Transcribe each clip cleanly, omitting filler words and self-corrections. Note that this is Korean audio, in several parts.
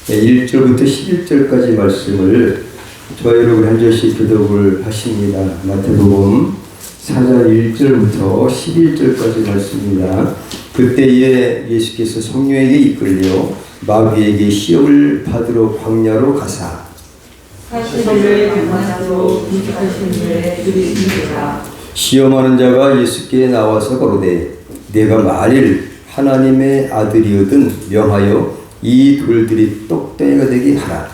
1절부터 11절까지 말씀을 저와 여러분 한 절씩 교독을 하십니다. 마태복음 4장 1절부터 11절까지 말씀입니다. 그때에 예수께서 성령에게 이끌려 마귀에게 시험을 받으러 광야로 가사 40일을 만나서 금식하신 일에 누리십니다. 시험하는 자가 예수께 나와서 가로되 내가 만일 하나님의 아들이거든 명하여 이 돌들이 떡대가 되게 하라.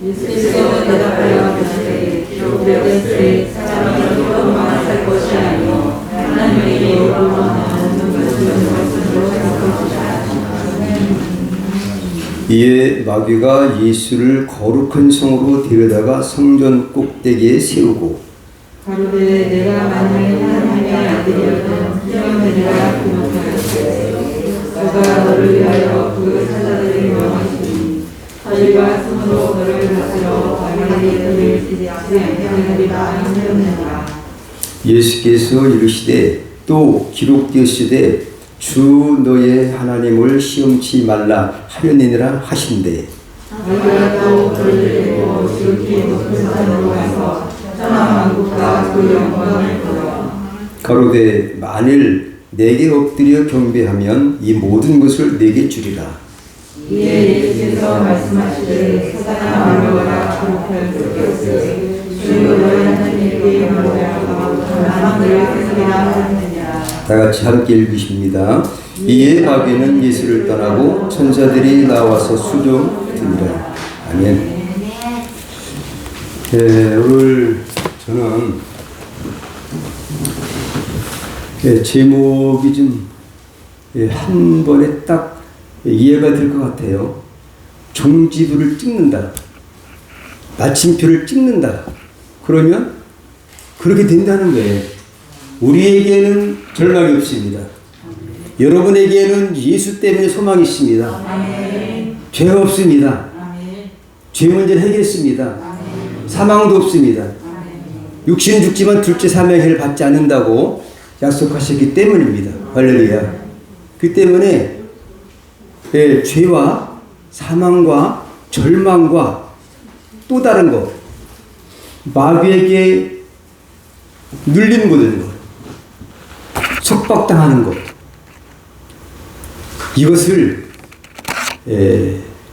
예수께서 대답하여 가시되 비록 되었으되 사람이 이것만 살 것이 아니요 하나님의 이름으로 나오는 것으로 살 것이라. 이에 마귀가 예수를 거룩한 성으로 데려다가 성전 꼭대기에 세우고 가로되 내가 만일 하나님의 아들이어도 희망되리라 고백하였으되 그가 너를 위하여 그 사자들을 명하시니 자기가 손으로 너를 다스려 마귀의 이름을 찢지 않으리라 하였느니라. 예수께서 이르시되 또 기록되었으되 주 너의 하나님을 시험치 말라 하였느니라 하신대. 마귀가 또 그를 데리고 지극히 높은 산으로 가서 천하 만국과 그 영광을 보여 가로되 만일 내게 엎드려 경배하면 이 모든 것을 내게 주리라. 이에 예수께서 말씀하시되 사단아 물러가라 그렇게 주 너의 하나님께 말하고 나만을 세상이라 하느니라. 다 같이 함께 읽으십니다. 이에 마귀는 예수를 떠나고 천사들이 나와서 수종드니라. 아멘. 오늘 저는 제목이 좀 한 번에 딱 이해가 될 것 같아요. 종지부를 찍는다. 마침표를 찍는다. 그러면 그렇게 된다는 거예요. 우리에게는 절망이 없습니다. 여러분에게는 예수 때문에 소망이 있습니다. 죄 없습니다. 죄 문제는 해결했습니다. 사망도 없습니다. 육신은 죽지만 둘째 사명을 받지 않는다고 약속하셨기 때문입니다. 할렐루야. 그 때문에 죄와 사망과 절망과 또 다른 것, 마귀에게 눌림 거는 것, 속박당하는 것, 이것을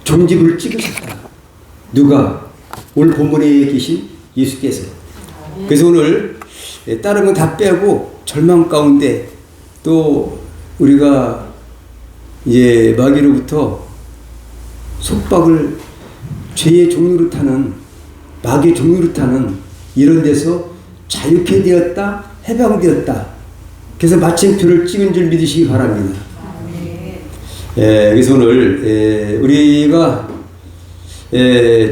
종지부를 찍으셨다. 누가? 오늘 본문에 계신 예수께서. 그래서 오늘 다른 건 다 빼고 절망 가운데 또 우리가 이제 마귀로부터 속박을 죄의 종류로 타는 마귀의 종류로 타는 이런 데서 자유케 되었다, 해방되었다. 그래서 마침표를 찍은 줄 믿으시기 바랍니다. 그래서 오늘 우리가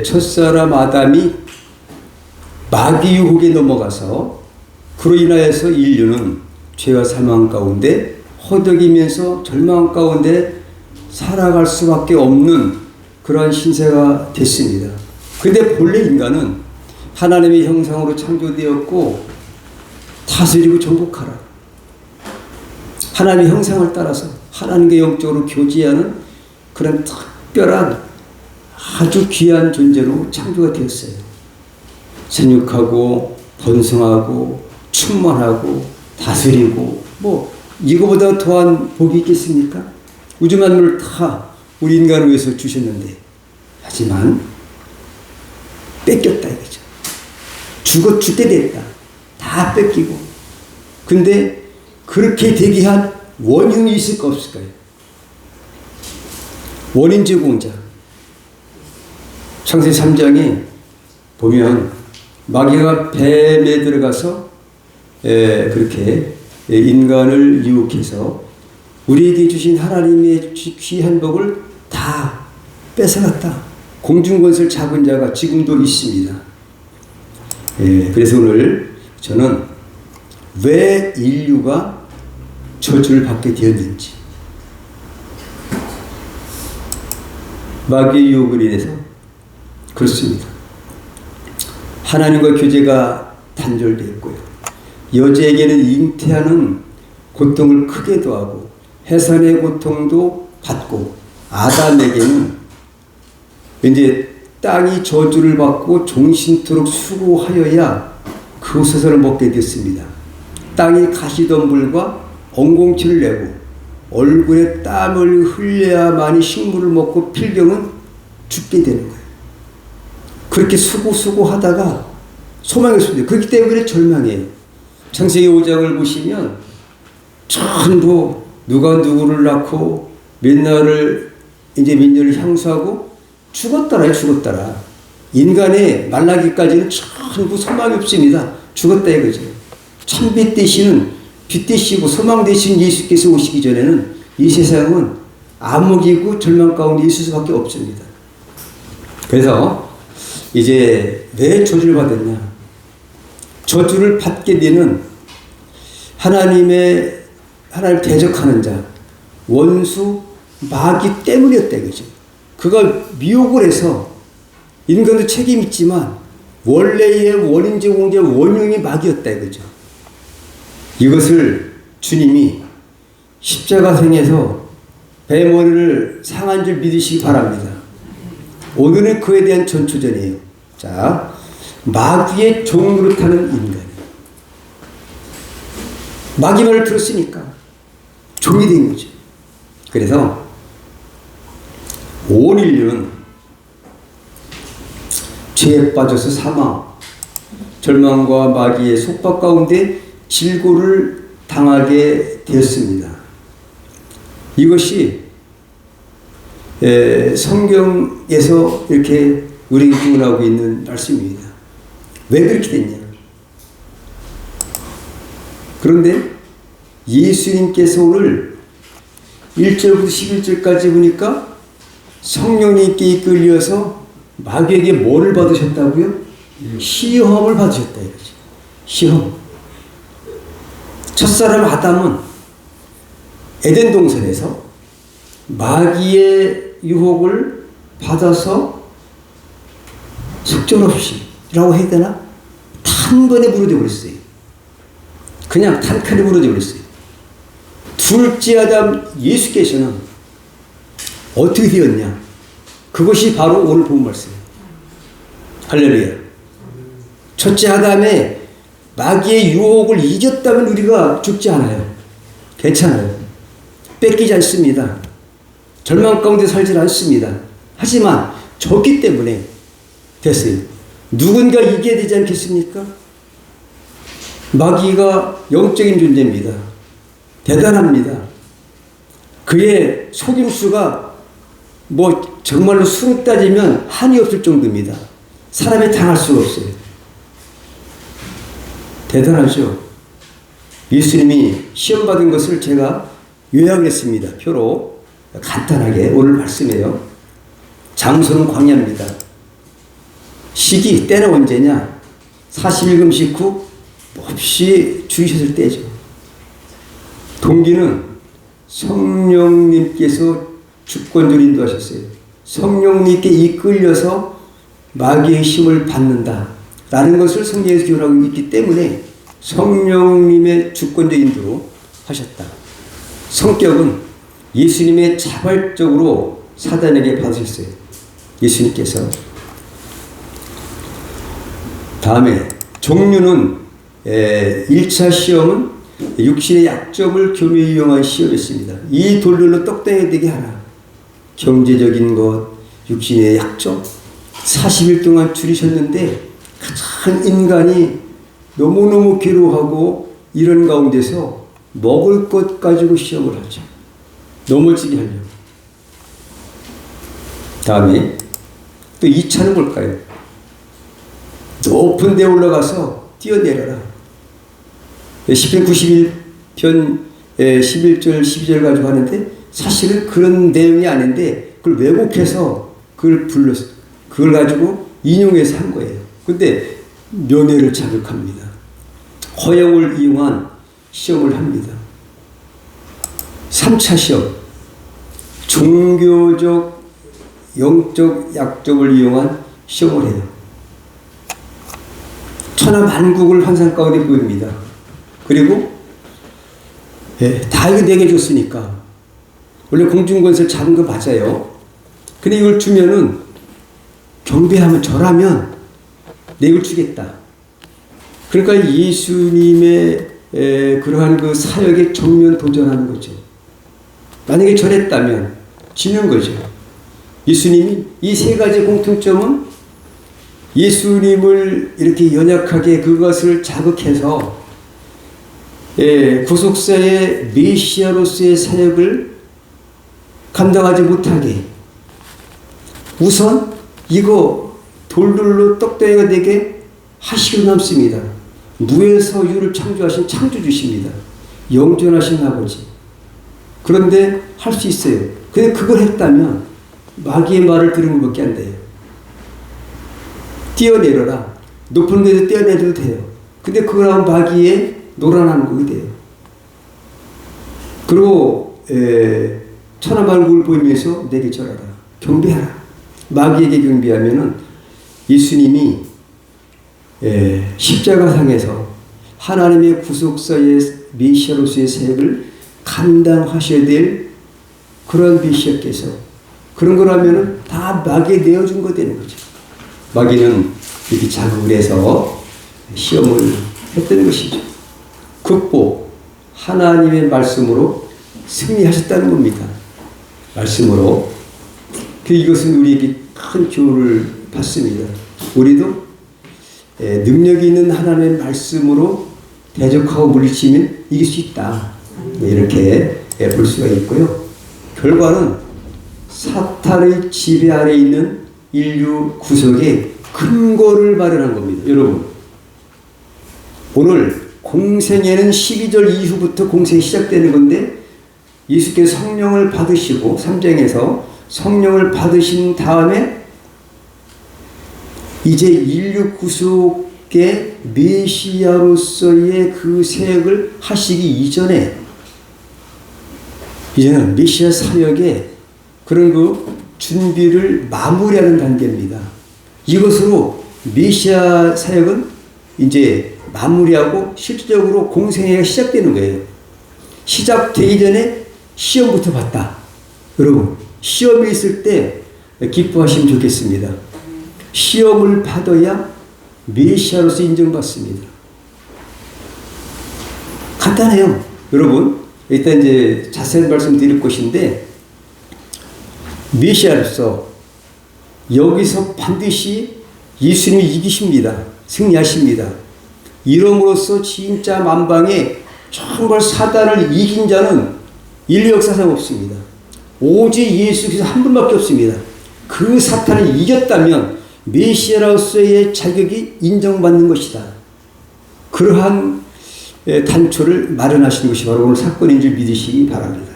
첫사람 아담이 마귀 유혹에 넘어가서 그로 인하여서 인류는 죄와 사망 가운데 허덕이면서 절망 가운데 살아갈 수밖에 없는 그러한 신세가 됐습니다. 근데 본래 인간은 하나님의 형상으로 창조되었고 다스리고 정복하라. 하나님의 형상을 따라서 하나님과 영적으로 교제하는 그런 특별한 아주 귀한 존재로 창조가 되었어요. 생육하고 번성하고 충만하고 다스리고 이거보다 더한 복이 있겠습니까? 우주 만물을 다 우리 인간을 위해서 주셨는데 하지만 뺏겼다 이거죠. 죽게 됐다. 다 뺏기고. 근데 그렇게 되게 한 원흉이 있을까 없을까요? 원인 제공자. 창세기 3장에 보면 마귀가 뱀에 들어가서 그렇게 인간을 유혹해서 우리에게 주신 하나님의 귀한 복을 다 뺏어갔다. 공중권세를 잡은 자가 지금도 있습니다. 그래서 오늘 저는 왜 인류가 저주를 받게 되었는지, 마귀의 유혹을 인해서 그렇습니다. 하나님과 교제가 단절되었고요. 여자에게는 잉태하는 고통을 크게 더하고 해산의 고통도 받고, 아담에게는 이제 땅이 저주를 받고 종신토록 수고하여야 그 소설을 먹게 됐습니다. 땅이 가시덤불과 엉겅퀴를 내고 얼굴에 땀을 흘려야만이 식물을 먹고 필경은 죽게 되는 거예요. 그렇게 수고하다가 소망이 없습니다. 그렇기 때문에 절망해요. 창세기 5장을 보시면 전부 누가 누구를 낳고 몇 날을 이제 몇 년을 향수하고 죽었더라. 인간의 말라기까지는 전부 소망이 없습니다. 죽었다 이거죠. 참빛 되시는 빛 되시고 소망 되신 예수께서 오시기 전에는 이 세상은 암흑이고 절망 가운데 있을 수밖에 없습니다. 그래서 이제 왜 저주를 받았냐? 저주를 받게 되는 하나님을 대적하는 자, 원수, 마귀 때문이었다 이거죠. 그가 미혹을 해서 인간도 책임이 있지만 원래의 원인 제공자 원흉이 마귀였다 이거죠. 이것을 주님이 십자가생에서 배머리를 상한 줄 믿으시기 바랍니다. 오늘은 그에 대한 전초전이에요. 자, 마귀의 종 노릇하는 인간. 마귀 말을 들었으니까 종이 된 거죠. 그래서 온 인류는 죄에 빠져서 사망, 절망과 마귀의 속박 가운데 질고를 당하게 되었습니다. 이것이 성경에서 이렇게 우리에게 기원하고 있는 말씀입니다. 왜 그렇게 됐냐? 그런데 예수님께서 오늘 1절부터 11절까지 보니까 성령님께 이끌려서 마귀에게 뭐를 받으셨다고요? 시험을 받으셨다 이거죠. 시험. 첫사람 아담은 에덴 동산에서 마귀의 유혹을 받아서 속절없이라고 해야 되나? 단번에 무너져 버렸어요. 그냥 단칼에 무너져 버렸어요. 둘째 아담 예수께서는 어떻게 되었냐? 그것이 바로 오늘 본 말씀이에요. 할렐루야. 첫째 아담의 마귀의 유혹을 이겼다면 우리가 죽지 않아요. 괜찮아요. 뺏기지 않습니다. 절망 가운데 살지 않습니다. 하지만 졌기 때문에 됐어요. 누군가 이겨야 되지 않겠습니까? 마귀가 영적인 존재입니다. 대단합니다. 그의 속임수가 뭐 정말로 수로 따지면 한이 없을 정도입니다. 사람이 당할 수가 없어요. 대단하죠. 예수님이 시험받은 것을 제가 요약했습니다. 표로 간단하게 오늘 말씀이에요. 장소는 광야입니다. 시기 때는 언제냐? 40일금식 후 몹시 죽이셨을 때죠. 동기는 성령님께서 주권적으로 인도하셨어요. 성령님께 이끌려서 마귀의 힘을 받는다 라는 것을 성경에서 기록하고 있기 때문에 성령님의 주권적 인도로 하셨다. 성격은 예수님의 자발적으로 사단에게 받으셨어요. 예수님께서. 다음에 종류는 1차 시험은 육신의 약점을 교묘히 이용한 시험이었습니다. 이 돌들로 떡덩이 되게 하라. 경제적인 것, 육신의 약점. 40일 동안 줄이셨는데 가장 인간이 너무너무 괴로워하고 이런 가운데서 먹을 것 가지고 시험을 하죠. 넘어지게 하려고. 다음에 또 2차는 뭘까요? 높은 데 올라가서 뛰어내려라. 시편 91편 11절 12절 가지고 하는데 사실은 그런 내용이 아닌데 그걸 왜곡해서 그걸 불렀어요. 그걸 가지고 인용해서 한 거예요. 근데 면회를 자극합니다. 허영을 이용한 시험을 합니다. 3차 시험. 종교적 영적 약점을 이용한 시험을 해요. 천하만국을 환상 가운데 보입니다. 그리고 다 이거 내게 줬으니까 원래 공중권세를 잡은 거 맞아요. 근데 이걸 주면은 경배하면 절하면 내을 주겠다. 그러니까 예수님의 그러한 그 사역에 정면 도전하는 거죠. 만약에 절했다면 지는 거죠. 예수님이 이 세 가지 공통점은 예수님을 이렇게 연약하게 그것을 자극해서 구속사의 메시아로서의 사역을 감당하지 못하게 우선 이거 돌들로 떡대가 되게 하시고 남습니다. 무에서 유를 창조하신 창조주십니다. 영존하신 아버지. 그런데 할 수 있어요. 근데 그걸 했다면 마귀의 말을 들은 것밖에 안 돼요. 뛰어내려라. 높은 데서 뛰어내려도 돼요. 근데 그걸 하면 마귀의 노란한 곡이 돼요. 그리고 천하만국을 보이면서 내게 절하라. 경배하라. 마귀에게 경배하면은 예수님이 십자가상에서 하나님의 구속사의 메시아로서의 사역을 감당하셔야 될 그런 메시아께서 그런 거라면은 다 마귀에 내어준 거 되는 거죠. 마귀는 이렇게 자극을 해서 시험을 했던 것이죠. 극복, 하나님의 말씀으로 승리하셨다는 겁니다. 말씀으로. 이것은 우리에게 큰 교훈을 받습니다. 우리도 능력이 있는 하나님의 말씀으로 대적하고 물리치면 이길 수 있다. 이렇게 볼 수가 있고요. 결과는 사탄의 지배 아래 있는 인류 구속의 근거를 마련한 겁니다. 여러분, 오늘 공생에는 12절 이후부터 공생이 시작되는 건데 예수께서 성령을 받으시고 3장에서 성령을 받으신 다음에 이제 인류 구속의 메시아로서의 그 사역을 하시기 이전에 이제는 메시아 사역의 그런 그 준비를 마무리하는 단계입니다. 이것으로 메시아 사역은 이제 마무리하고 실질적으로 공생애가 시작되는 거예요. 시작되기 전에 시험부터 봤다. 여러분, 시험이 있을 때 기뻐하시면 좋겠습니다. 시험을 받아야 메시아로서 인정받습니다. 간단해요. 여러분, 일단 이제 자세한 말씀 드릴 것인데, 메시아로서 여기서 반드시 예수님이 이기십니다. 승리하십니다. 이름으로써 진짜 만방에 정말 사단을 이긴 자는 인류 역사상 없습니다. 오직 예수께서 한 분밖에 없습니다. 그 사탄을 이겼다면 메시아로서의 자격이 인정받는 것이다. 그러한 단초를 마련하신 것이 바로 오늘 사건인 줄 믿으시기 바랍니다.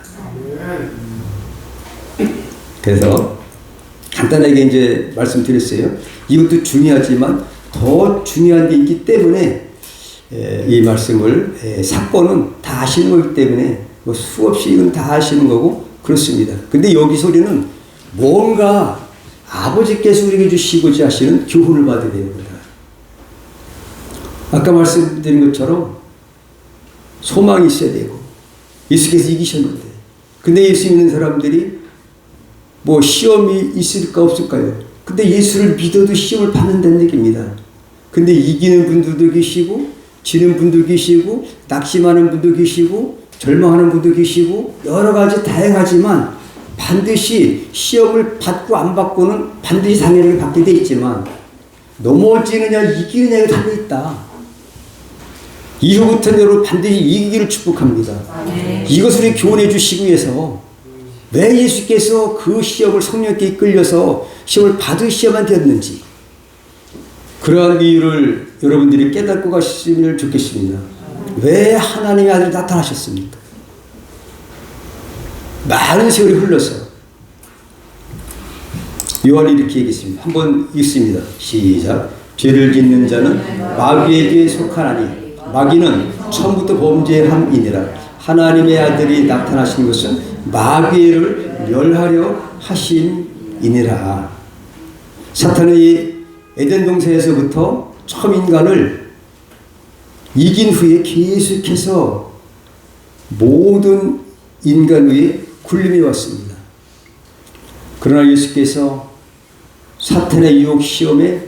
그래서 간단하게 이제 말씀드렸어요. 이것도 중요하지만 더 중요한 게 있기 때문에 이 말씀을 사건은 다 아시는 거기 때문에 뭐 수없이 이건 다 아시는 거고 그렇습니다. 근데 여기서 우리는 뭔가 아버지께서 우리에게 주시고자 하시는 교훈을 받아야 됩니다. 아까 말씀드린 것처럼 소망이 있어야 되고 예수께서 이기셨는데 근데 예수 믿는 사람들이 뭐 시험이 있을까 없을까요? 근데 예수를 믿어도 시험을 받는다는 얘기입니다. 근데 이기는 분들도 계시고 지는 분도 계시고 낙심하는 분도 계시고 절망하는 분도 계시고 여러 가지 다양하지만 반드시 시험을 받고 안 받고는 반드시 당연하게 받게 돼 있지만 넘어지느냐 이기느냐에 달려있다. 이후부터는 여러분 반드시 이기기를 축복합니다. 이것을 교훈해 주시기 위해서 왜 예수께서 그 시험을 성령께 이끌려서 시험을 받을 시험만 되었는지 그러한 이유를 여러분들이 깨닫고 가시면 좋겠습니다. 왜 하나님의 아들이 나타나셨습니까? 많은 세월이 흘러서 요한이 이렇게 얘기했습니다. 한번 읽습니다. 시작. 죄를 짓는 자는 마귀에게 속하나니 마귀는 처음부터 범죄함이니라. 하나님의 아들이 나타나신 것은 마귀를 멸하려 하심이니라. 사탄의 에덴 동산에서부터 처음 인간을 이긴 후에 계속해서 모든 인간 위에 굴림이 왔습니다. 그러나 예수께서 사탄의 유혹 시험에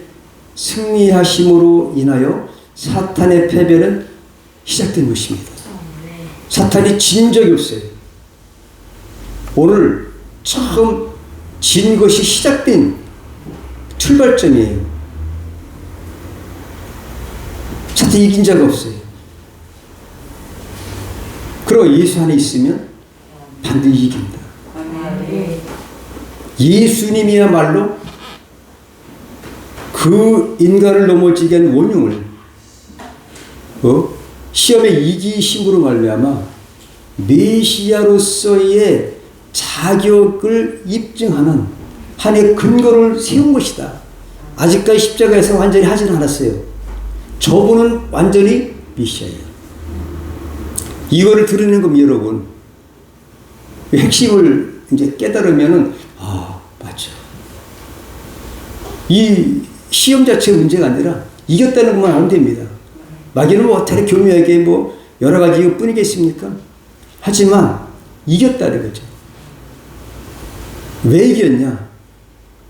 승리하심으로 인하여 사탄의 패배는 시작된 것입니다. 사탄이 진 적이 없어요. 오늘 처음 진 것이 시작된 출발점이에요. 사탄이 이긴 자가 없어요. 그리고 예수 안에 있으면 반드시 이깁니다. 예수님이야말로 그 인간을 넘어지게 한 원흉을 시험에 이기심으로 말미암아 메시아로서의 자격을 입증하는 하나의 근거를 세운 것이다. 아직까지 십자가에서 완전히 하지는 않았어요. 저분은 완전히 메시아예요. 이거를 드러내는 겁니다, 여러분. 핵심을 이제 깨달으면은, 맞죠. 이 시험 자체가 문제가 아니라 이겼다는 것만 하면 됩니다. 마귀는 뭐 어떻게 교묘하게 뭐 여러 가지 이것 뿐이겠습니까? 하지만 이겼다는 거죠. 왜 이겼냐?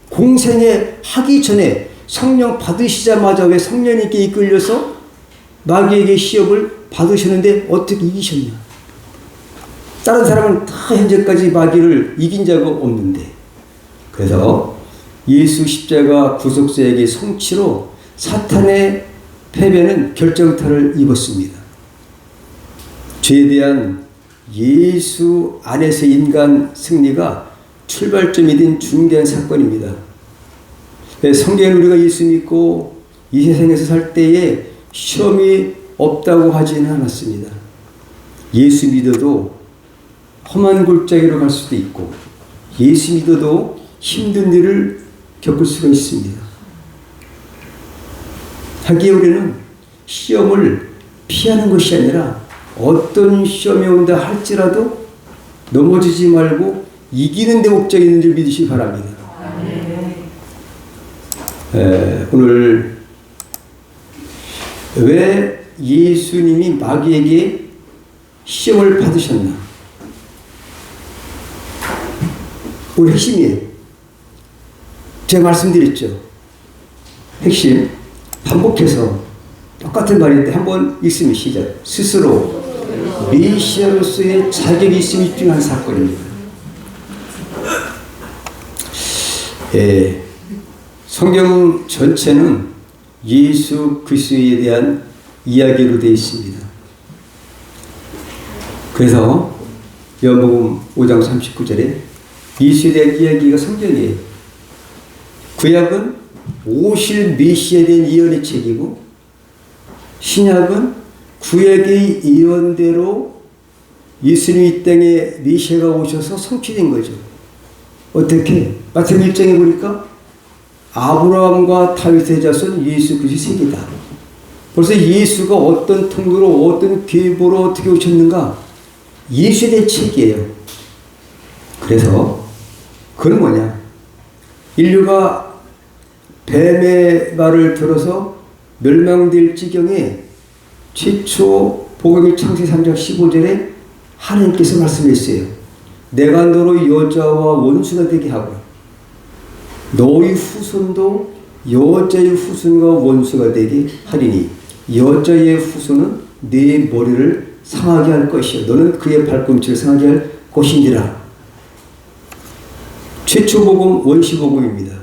공생에 하기 전에 성령 받으시자마자 왜 성령님께 이끌려서 마귀에게 시험을 받으셨는데 어떻게 이기셨냐? 다른 사람은 다 현재까지 마귀를 이긴 자가 없는데, 그래서 예수 십자가 구속자에게 성취로 사탄의 패배는 결정타를 입었습니다. 죄에 대한 예수 안에서 인간 승리가 출발점이 된 중대한 사건입니다. 성경에 우리가 예수 믿고 이 세상에서 살 때에 시험이 없다고 하지는 않았습니다. 예수 믿어도 험한 골짜기로 갈 수도 있고, 예수 믿어도 힘든 일을 겪을 수가 있습니다. 하기에 우리는 시험을 피하는 것이 아니라 어떤 시험이 온다 할지라도 넘어지지 말고 이기는 데 목적이 있는 줄 믿으시기 바랍니다. 오늘 왜 예수님이 마귀에게 시험을 받으셨나? 오늘 핵심이에요. 제가 말씀드렸죠. 핵심 반복해서 똑같은 말인데 한번 읽으면 시작. 스스로 메시아로서의 자격이 있음이 입증한 사건입니다. 성경 전체는 예수 그리스도에 대한 이야기로 되어 있습니다. 그래서 요한복음 5장 39절에 예수에 대한 이야기가 성경이에요. 구약은 오실 메시아에 대한 예언의 책이고, 신약은 구약의 예언대로 예수님이 이 땅에 메시아가 오셔서 성취된 거죠. 어떻게? 마태복음 1장에 보니까 아브라함과 다윗의 자손 예수 그리스도의 세계다. 벌써 예수가 어떤 통로로 어떤 계보로 어떻게 오셨는가 예수에 대한 책이에요. 그래서 그건 뭐냐? 인류가 뱀의 말을 들어서 멸망될 지경에 최초 복음의 창세기 3장 15절에 하나님께서 말씀했어요. 내가 너로 여자와 원수가 되게 하고 너희 후손도 여자의 후손과 원수가 되게 하리니 여자의 후손은 네 머리를 상하게 할 것이요 너는 그의 발꿈치를 상하게 할 것이니라. 최초 복음 원시 복음입니다.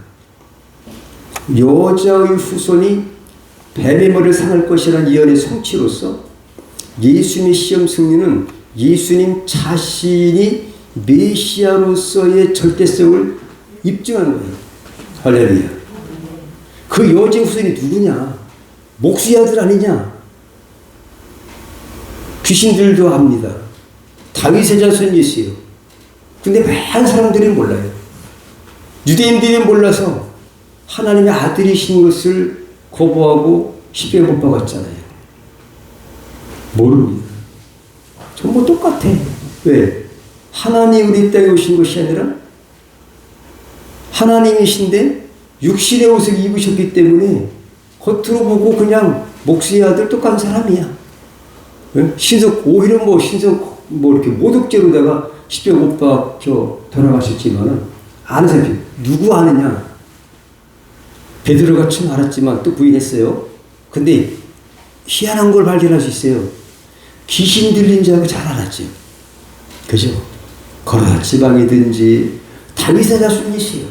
여자의 후손이 뱀의 머리를 상할 것이라는 예언의 성취로서 예수님의 시험 승리는 예수님 자신이 메시아로서의 절대성을 입증하는 거예요. 할렐루야. 그 여자의 후손이 누구냐? 목수의 아들 아니냐? 귀신들도 압니다. 다윗의 자손 예수예요. 근데 많은 사람들이 몰라요. 유대인들이 몰라서 하나님의 아들이신 것을 거부하고 십자가에 못 박았잖아요. 모릅니다. 전부 똑같아. 왜? 하나님 우리 땅에 오신 것이 아니라 하나님이신데 육신의 옷을 입으셨기 때문에 겉으로 보고 그냥 목수의 아들 똑같은 사람이야. 왜? 신석 오히려 신석 이렇게 모독죄로다가 십자가 못 박혀 돌아가셨지만은 아는 사람이 누구 아느냐? 베드로가 처음 알았지만 또 부인했어요. 근데 희한한 걸 발견할 수 있어요. 귀신 들린 줄 알고 잘 알았죠. 그죠? 걸어다 지방이든지 다윗의 자손이시요.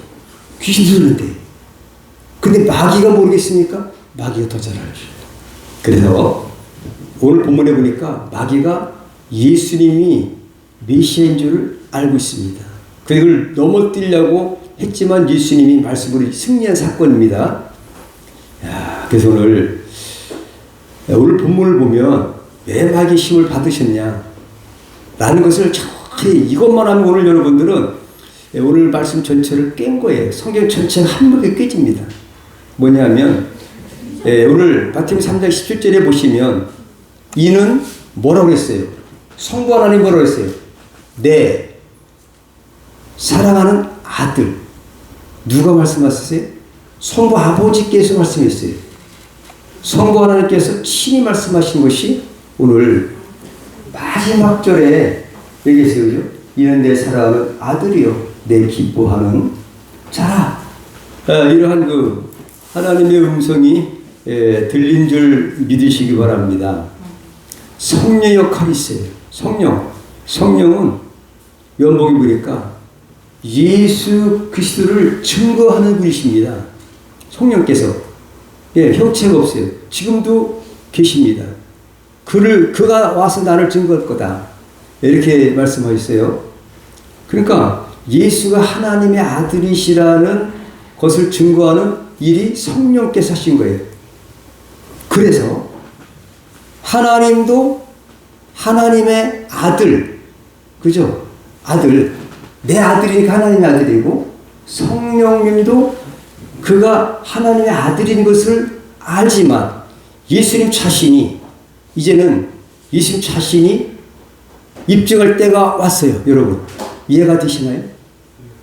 귀신 들리는데. 근데 마귀가 모르겠습니까? 마귀가 더 잘 알죠. 그래서 오늘 본문에 보니까 마귀가 예수님이 메시아인 줄을 알고 있습니다. 그걸 넘어뜨리려고 했지만 예수님이 말씀으로 승리한 사건입니다. 그래서 오늘 본문을 보면 왜 마귀의 힘을 받으셨냐 라는 것을 정확히 이것만 하면 오늘 여러분들은 오늘 말씀 전체를 깬 거예요. 성경 전체가 한목에 깨집니다. 뭐냐면 오늘 마태복음 3장 17절에 보시면 이는 뭐라고 했어요? 성부 하나님 뭐라고 했어요? 내 사랑하는 아들. 누가 말씀하셨어요? 성부 아버지께서 말씀했어요. 성부 하나님께서 친히 말씀하신 것이 오늘 마지막 절에 얘기했어요. 그죠? 이는 내 사랑하는 아들이요 내 기뻐하는 자라. 이러한 그 하나님의 음성이 들린 줄 믿으시기 바랍니다. 성령 역할이 있어요. 성령은 연복이 보니까 예수 그리스도를 증거하는 분이십니다. 성령께서 형체가 없어요. 지금도 계십니다. 그가 와서 나를 증거할 거다. 이렇게 말씀하셨어요. 그러니까 예수가 하나님의 아들이시라는 것을 증거하는 일이 성령께서 하신 거예요. 그래서 하나님도 하나님의 아들, 그죠? 아들, 내 아들이니까 하나님의 아들이고 성령님도 그가 하나님의 아들인 것을 알지만 예수님 자신이 이제는 예수님 자신이 입증할 때가 왔어요. 여러분 이해가 되시나요?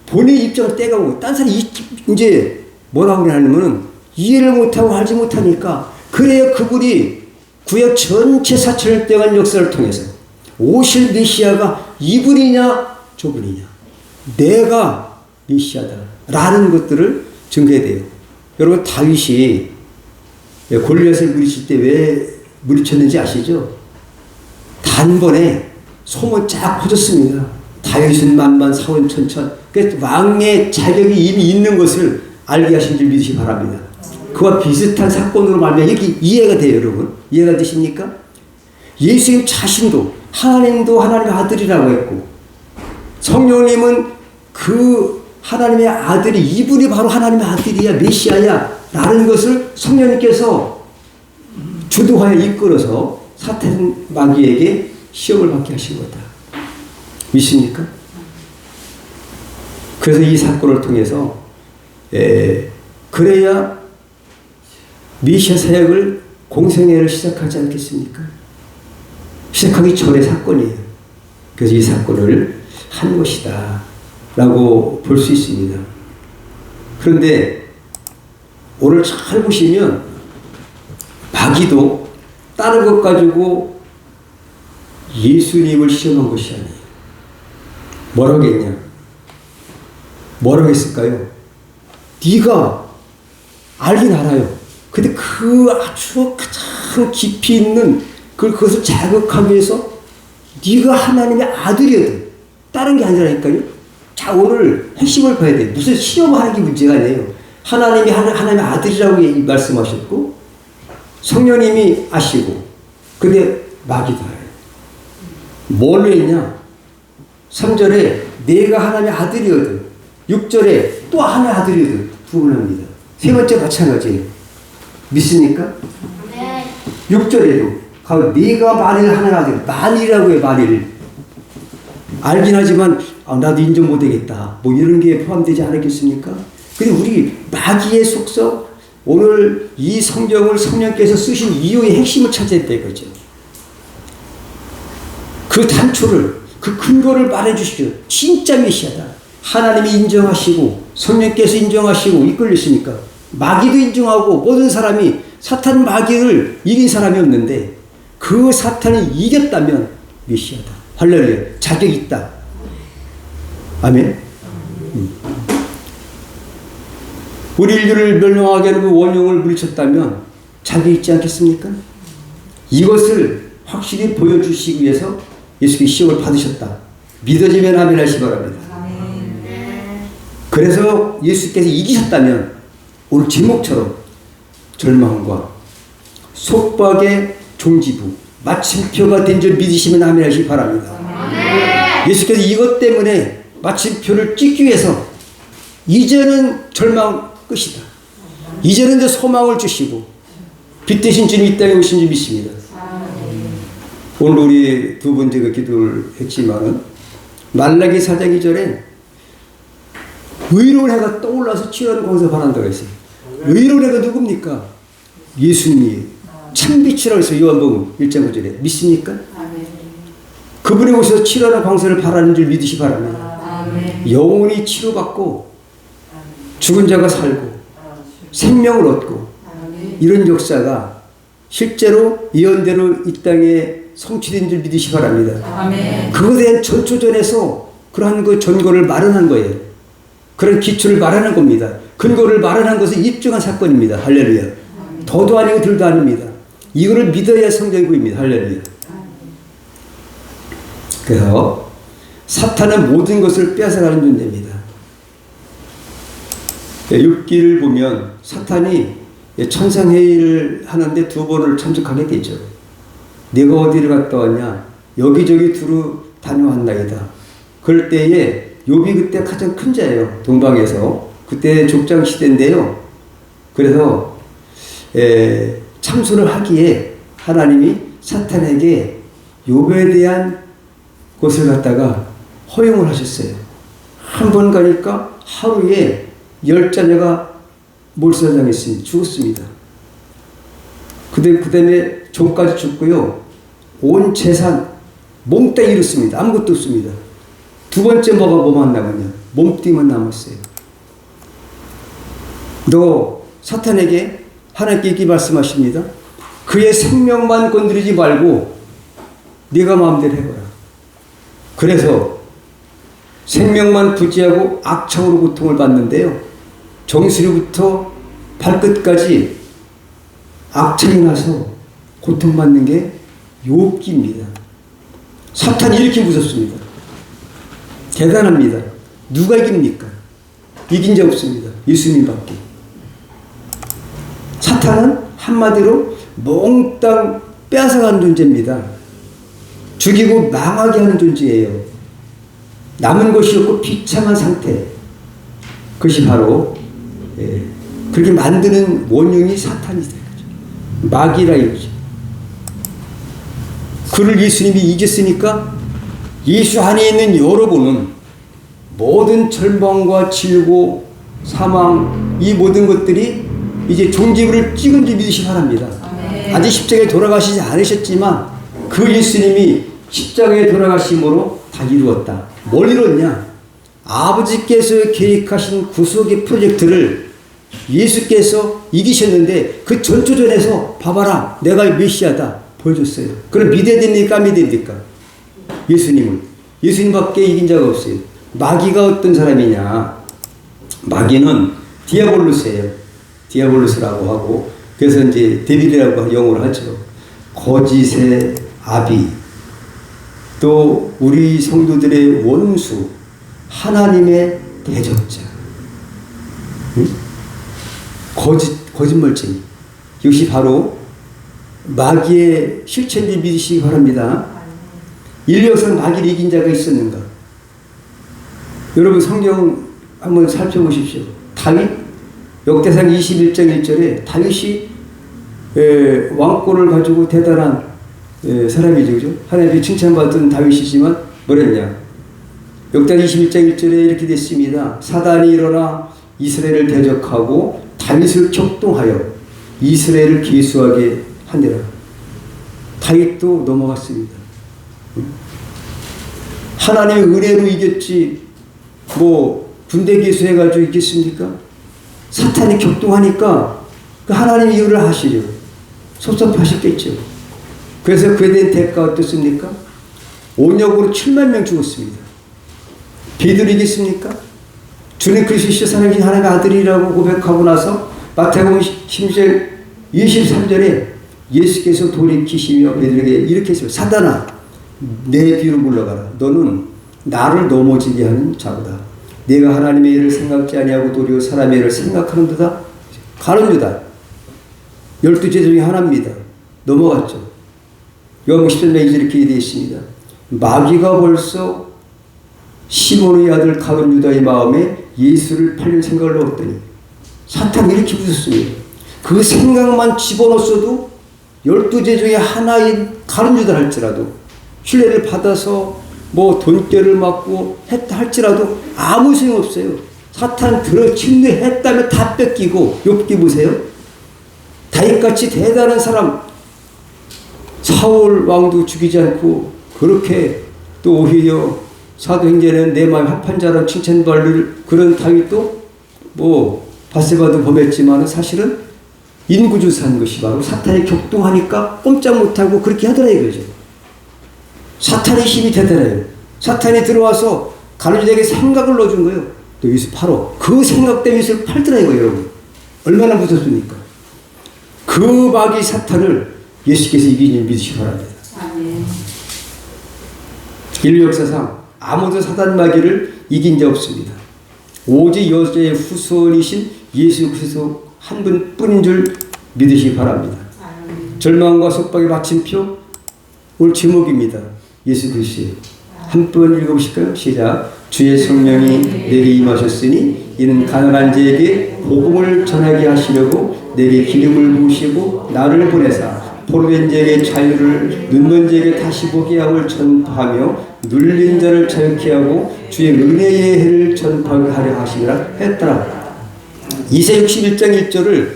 본인이 입증할 때가 오고 딴 사람이 이제 뭐라고 하냐면은 이해를 못하고 알지 못하니까 그래야 그분이 구약 전체 4,000년 동안 역사를 통해서 오실 메시아가 이분이냐 저분이냐 내가 메시아다 라는 것들을 증거해야 돼요. 여러분 다윗이 골리앗을 물리칠 때 왜 물리쳤는지 아시죠? 단번에 소문 쫙 퍼졌습니다. 다윗은 만만 사원 천천. 그래서 왕의 자격이 이미 있는 것을 알게 하신 줄 믿으시기 바랍니다. 그와 비슷한 사건으로 말하면 이렇게 이해가 돼요. 여러분 이해가 되십니까? 예수님 자신도 하나님도 하나님의 아들이라고 했고 성령님은 그 하나님의 아들이 이분이 바로 하나님의 아들이야 메시아야 라는 것을 성령님께서 주도하여 이끌어서 사탄 마귀에게 시험을 받게 하신 거다. 믿습니까? 그래서 이 사건을 통해서 그래야 메시아 사역을 공생애를 시작하지 않겠습니까? 시작하기 전의 사건이에요. 그래서 이 사건을 한 것이다 라고 볼 수 있습니다. 그런데 오늘 잘 보시면 마귀도 다른 것 가지고 예수님을 시험한 것이 아니에요. 뭐라고 했냐? 뭐라고 했을까요? 네가 알긴 알아요. 근데 그 아주 가장 깊이 있는 그것을 자극하기 위해서 네가 하나님의 아들이거든. 다른 게 아니라니까요. 자, 오늘 핵심을 봐야 돼요. 무슨 시험하는 게 문제가 아니에요. 하나님이 하나님의 아들이라고 말씀하셨고 성령님이 아시고 근데 마귀도 알아요. 뭘로 했냐? 3절에 내가 하나님의 아들이거든. 6절에 또 하나님의 아들이거든. 부분합니다. 세 번째 마찬가지예요. 믿습니까? 네. 6절에도 네가 만일 하나님의 아들 만일이라고 해요. 만일 알긴 하지만 나도 인정 못하겠다 뭐 이런 게 포함되지 않았겠습니까? 근데 우리 마귀의 속성 오늘 이 성경을 성령께서 쓰신 이유의 핵심을 찾아야 돼 이거죠. 그 단초를 그 근거를 말해 주시죠. 진짜 메시아다. 하나님이 인정하시고 성령께서 인정하시고 이끌리시니까 마귀도 인정하고 모든 사람이 사탄 마귀를 이긴 사람이 없는데 그 사탄이 이겼다면 메시아다. 할렐루야. 자격이 있다. 아멘. 우리 인류를 멸망하게 하는 그 원흉을 물리쳤다면 자기 있지 않겠습니까? 이것을 확실히 보여주시기 위해서 예수님이 시험을 받으셨다. 믿어지면 아멘 하시기 바랍니다. 그래서 예수께서 이기셨다면 오늘 제목처럼 절망과 속박의 종지부, 마침표가 된 줄 믿으시면 아멘 하시기 바랍니다. 예수께서 이것 때문에 마침표를 찍기 위해서 이제는 절망 끝이다. 이제는 이제 소망을 주시고 빛 대신 주님 이 땅에 오신 줄 믿습니다. 오늘 우리 두 번째 그 기도를 했지만은 말라기 4장 2절에 의로운 해가 떠올라서 치유하는 광선을 바란다고 했어요. 의로운 해가 누굽니까? 예수님이 참빛이라고 해서 요한복음 1장 9절에 믿습니까? 그분이 오셔서 치료하는 광선을 바라는 줄 믿으시 바랍니다. 영혼이 치료받고 죽은 자가 살고 생명을 얻고 이런 역사가 실제로 예언대로 이 땅에 성취된 줄 믿으시 바랍니다. 그거에 대한 전초전에서 그러한 그 전거를 마련한 거예요. 그런 기초를 마련한 겁니다. 근거를 마련한 것은 입증한 사건입니다. 할렐루야. 더도 아니고 덜도 아닙니다. 이거를 믿어야 성경이 보입니다. 할렐루야. 그래서 사탄은 모든 것을 빼앗아가는 존재입니다. 6기를 보면 사탄이 천상회의를 하는데 2번을 참석하게 되죠. 네가 어디를 갔다 왔냐? 여기저기 두루 다녀왔나이다. 그럴 때에 욥이 그때 가장 큰 자예요. 동방에서. 그때 족장 시대인데요. 그래서 참소를 하기에 하나님이 사탄에게 욥에 대한 것을 갖다가 허용을 하셨어요. 한 번 가니까 하루에 10자녀가 몰살당했습니다. 죽었습니다. 그 다음에 종까지 죽고요. 온 재산 몽땅 잃었습니다. 아무것도 없습니다. 두 번째 뭐만 남았냐? 몸뚱이만 남았어요. 너 사탄에게 하나님께 이렇게 말씀하십니다. 그의 생명만 건드리지 말고 네가 마음대로 해봐라. 그래서 생명만 부지하고 악청으로 고통을 받는데요. 정수리부터 발끝까지 악청이 나서 고통받는 게 욥기입니다. 사탄이 이렇게 무섭습니다. 대단합니다. 누가 이깁니까? 이긴 자 없습니다. 예수님밖에. 사탄은 한마디로 몽땅 빼앗아가는 존재입니다. 죽이고 망하게 하는 존재예요. 남은 것이 없고 비참한 상태. 그것이 바로 그렇게 만드는 원흉이 사탄이다. 마귀라 이거죠. 그를 예수님이 이겼으니까 예수 안에 있는 여러분은 모든 절망과 질고 사망 이 모든 것들이 이제 종지부를 찍은 줄 믿으시 바랍니다. 아직 십자가에 돌아가시지 않으셨지만 그 예수님이 십자가에 돌아가심으로 다 이루었다. 뭘 이뤘냐? 아버지께서 계획하신 구속의 프로젝트를 예수께서 이기셨는데 그 전초전에서 봐봐라 내가 메시아다 보여줬어요. 그럼 믿어야 됩니까? 믿어야 됩니까? 예수님을. 예수님밖에 이긴 자가 없어요. 마귀가 어떤 사람이냐? 마귀는 디아볼로스예요. 디아볼로스라고 하고 그래서 이제 데빌이라고 영어로 하죠. 거짓의 아비 또 우리 성도들의 원수 하나님의 대적자 응? 거짓말쟁이 이것이 바로 마귀의 실체인지 믿으시기 바랍니다. 인류 역사는 마귀를 이긴 자가 있었는가? 여러분 성경 한번 살펴보십시오. 다윗 역대상 21장 1절에 다윗이 왕권을 가지고 대단한 사람이죠. 그죠? 하나님께 칭찬받은 다윗이지만 뭐랬냐? 역대상 21장 1절에 이렇게 됐습니다. 사단이 일어나 이스라엘을 대적하고 다윗을 격동하여 이스라엘을 계수하게 하니라. 다윗도 넘어갔습니다. 하나님의 은혜로 이겼지 뭐 군대 계수해가지고 이겼습니까? 사탄이 격동하니까 그 하나님 이유를 하시려 섭섭하셨겠죠. 그래서 그에 대한 대가가 어떻습니까? 온역으로 7만 명 죽었습니다. 베드로 이겼습니까? 주님 그리스도시여 살아계신 하나님의 아들이라고 고백하고 나서 마태복음 16장 23절에 예수께서 돌이키시며 베드로에게 이렇게 했어요. 사단아, 내 뒤로 물러가라. 너는 나를 넘어지게 하는 자보다. 내가 하나님의 일을 생각지 아니하고 도리어 사람의 일을 생각하는도다. 가론 유다. 12제자 중에 하나입니다. 넘어갔죠. 요한복음 10장 2절 이렇게 되어 있습니다. 마귀가 벌써 시몬의 아들 가론 유다의 마음에 예수를 팔릴 생각을 넣었더니 사탄이 이렇게 웃었습니다. 그 생각만 집어넣었어도 12제 중에 하나인 가론 유다 할지라도 신뢰를 받아서 뭐 돈깨를 맞고 했다 할지라도 아무 소용없어요. 사탄 들어 침례했다면 다 뺏기고. 욥기 보세요. 다윗같이 대단한 사람 사울 왕도 죽이지 않고 그렇게 또 오히려 사도행전에는 내 마음 합한 자로 칭찬받을 그런 다윗도 뭐 바세바도 범했지만 사실은 인구조사한 것이 바로 사탄이 격동하니까 꼼짝 못하고 그렇게 하더라 이거죠. 사탄의 힘이 대단해요. 사탄이 들어와서 가론 유다에게 생각을 넣어준 거예요. 또 예수 팔어. 그 생각 때문에 예수를 팔더라 이거예요, 여러분. 얼마나 무섭습니까? 그 마귀 사탄을 예수께서 이긴 줄 믿으시기 바랍니다. 인류 역사상 아무도 사단 마귀를 이긴 자 없습니다. 오직 여자의 후손이신 예수 그리스도 한 분뿐인 줄 믿으시기 바랍니다. 절망과 속박의 마침표 오늘 제목입니다. 예수 그리스도. 한 번 읽어보실까요? 시작. 주의 성령이 내게 임하셨으니 이는 가난한 자에게 복음을 전하게 하시려고 내게 기름을 부으시고 나를 보내사 포로된 자에게 자유를 눈먼 자에게 다시 보게 함을 전파하며 눌린 자를 자유케 하고 주의 은혜의 해를 전파하려 하시리라 했더라. 이사야 61장 1절을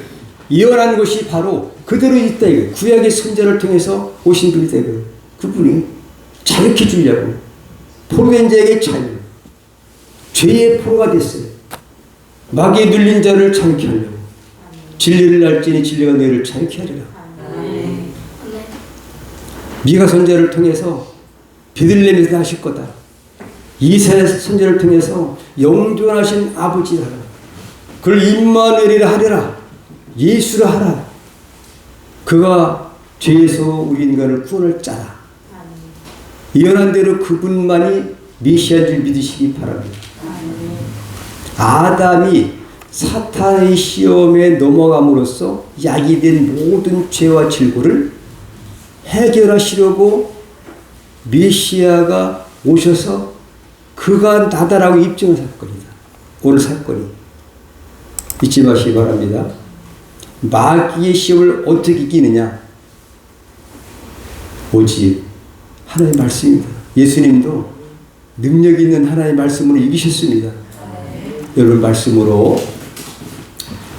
예언한 것이 바로 그대로 있다 이거예요. 구약의 선자를 통해서 오신 분이다 이거예요. 그분이 자유케 주려고 포로된 자에게 자유, 죄의 포로가 됐어요. 마귀에 눌린 자를 자유케 하려고. 진리를 알지니 진리가 너희를 자유케 하리라. 미가 선자를 통해서 베들레헴에서 하실 거다. 이사야 선자를 통해서 영존하신 아버지라. 그를 임마누엘이라 하리라. 예수라 하라. 그가 죄에서 우리 인간을 구원할 자라. 예언한 대로 그분만이 메시아인 줄 믿으시기 바랍니다. 아담이 사탄의 시험에 넘어감으로써 야기된 모든 죄와 질고를 해결하시려고 메시아가 오셔서 그가 나다라고 입증한 사건이다. 오늘 사건이. 잊지 마시기 바랍니다. 마귀의 시험을 어떻게 이기느냐? 오직 하나님의 말씀입니다. 예수님도 능력 있는 하나님의 말씀으로 이기셨습니다. 여러분 말씀으로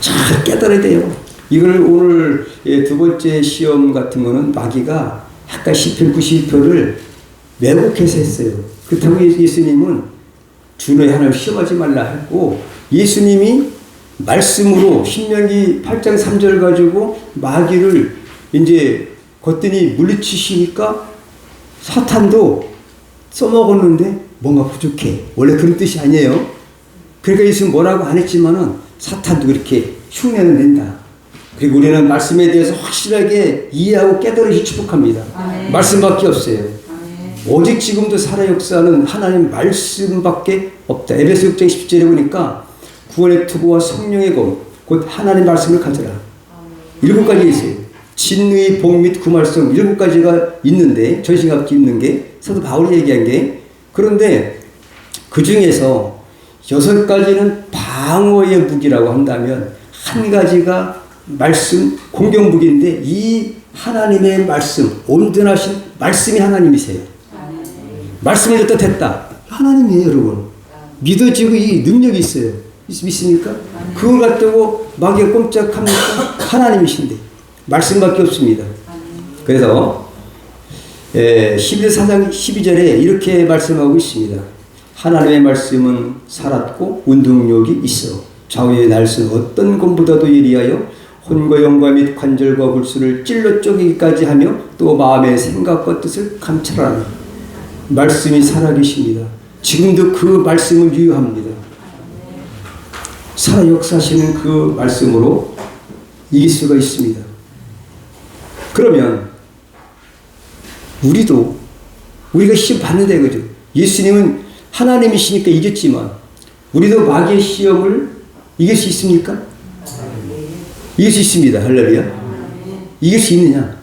잘 깨달아야 돼요. 이걸 오늘 두 번째 시험 같은 거는 마귀가 아까 시편 92편을 왜곡해서 했어요. 그렇다고 예수님은 주너의 하나님을 시험하지 말라 했고 예수님이 말씀으로 신명기 8장 3절 가지고 마귀를 이제 걷더니 물리치시니까 사탄도 써먹었는데 뭔가 부족해. 원래 그런 뜻이 아니에요. 그러니까 예수는 뭐라고 안 했지만은 사탄도 그렇게 흉내는 낸다. 그리고 우리는 말씀에 대해서 확실하게 이해하고 깨달으시 축복합니다. 아멘. 말씀밖에 없어요. 아멘. 오직 지금도 살아 역사하는 하나님 말씀밖에 없다. 에베소 6장 10절에 보니까 구원의 투구와 성령의 검, 곧 하나님 말씀을 가져라. 7가지 있어요. 진의, 복 및 구말성 7가지가 있는데 전신갑주 입는 게 사도 바울이 얘기한 게 그런데 그 중에서 6가지는 방어의 무기라고 한다면 한 가지가 말씀, 공격 무기인데 이 하나님의 말씀, 온전하신 말씀이 하나님이세요. 말씀을 듣다 됐다. 하나님이에요, 여러분. 믿어지고 이 능력이 있어요. 믿습니까? 그걸 갖다고 마귀가 꼼짝합니까? 하나님이신데. 말씀밖에 없습니다. 그래서 11사장 12절에 이렇게 말씀하고 있습니다. 하나님의 말씀은 살았고 운동력이 있어 좌우의 날선 어떤 것보다도 예리하여 혼과 영과 및 관절과 골수를 찔러 쪼개기까지 하며 또 마음의 생각과 뜻을 감찰하니 말씀이 살아계십니다. 지금도 그 말씀은 유효합니다. 살아 역사하시는 그 말씀으로 이길 수가 있습니다. 그러면 우리가 시험 받는다 이거죠. 예수님은 하나님이시니까 이겼지만 우리도 마귀의 시험을 이길 수 있습니까? 이길 수 있습니다. 할렐루야. 이길 수 있느냐?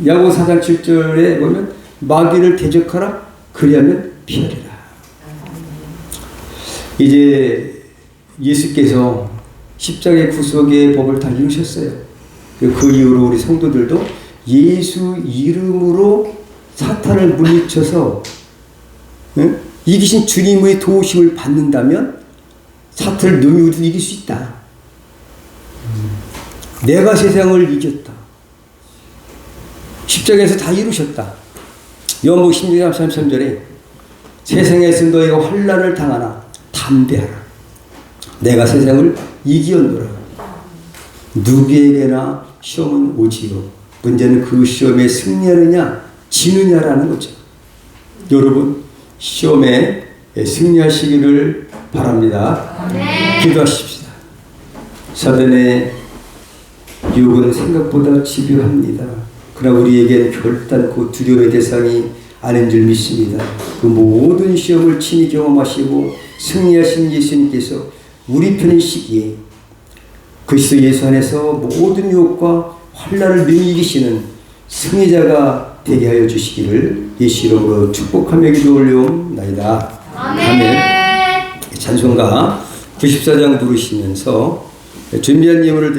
야고보 4장 7절에 보면 마귀를 대적하라 그리하면 피하리라. 이제 예수께서 십자가의 구속의 법을 다 이루셨어요. 그 이후로 우리 성도들도 예수 이름으로 사탄을 물리쳐서 이기신 주님의 도우심을 받는다면 사탄을 능히 이길 수 있다. 내가 세상을 이겼다. 십자가에서 다 이루셨다. 요한복음 16장 33절에 세상에서 너희가 환난을 당하나 담대하라. 내가 세상을 이기었노라. 누구에게나 시험은 오지요. 문제는 그 시험에 승리하느냐 지느냐라는 거죠. 여러분 시험에 승리하시기를 바랍니다. 기도하십시다. 사단의 유혹은 생각보다 집요합니다. 그러나 우리에겐 결단코 두려움의 대상이 아닌 줄 믿습니다. 그 모든 시험을 친히 경험하시고 승리하신 예수님께서 우리 편인 시기에 그리스도 예수 안에서 모든 유혹과 환난을 능히 이기시는 승리자가 되게 하여 주시기를 예수 이름으로 축복하며 기도 올려옵나이다. 아멘. 찬송가 94장 부르시면서 준비한 예물을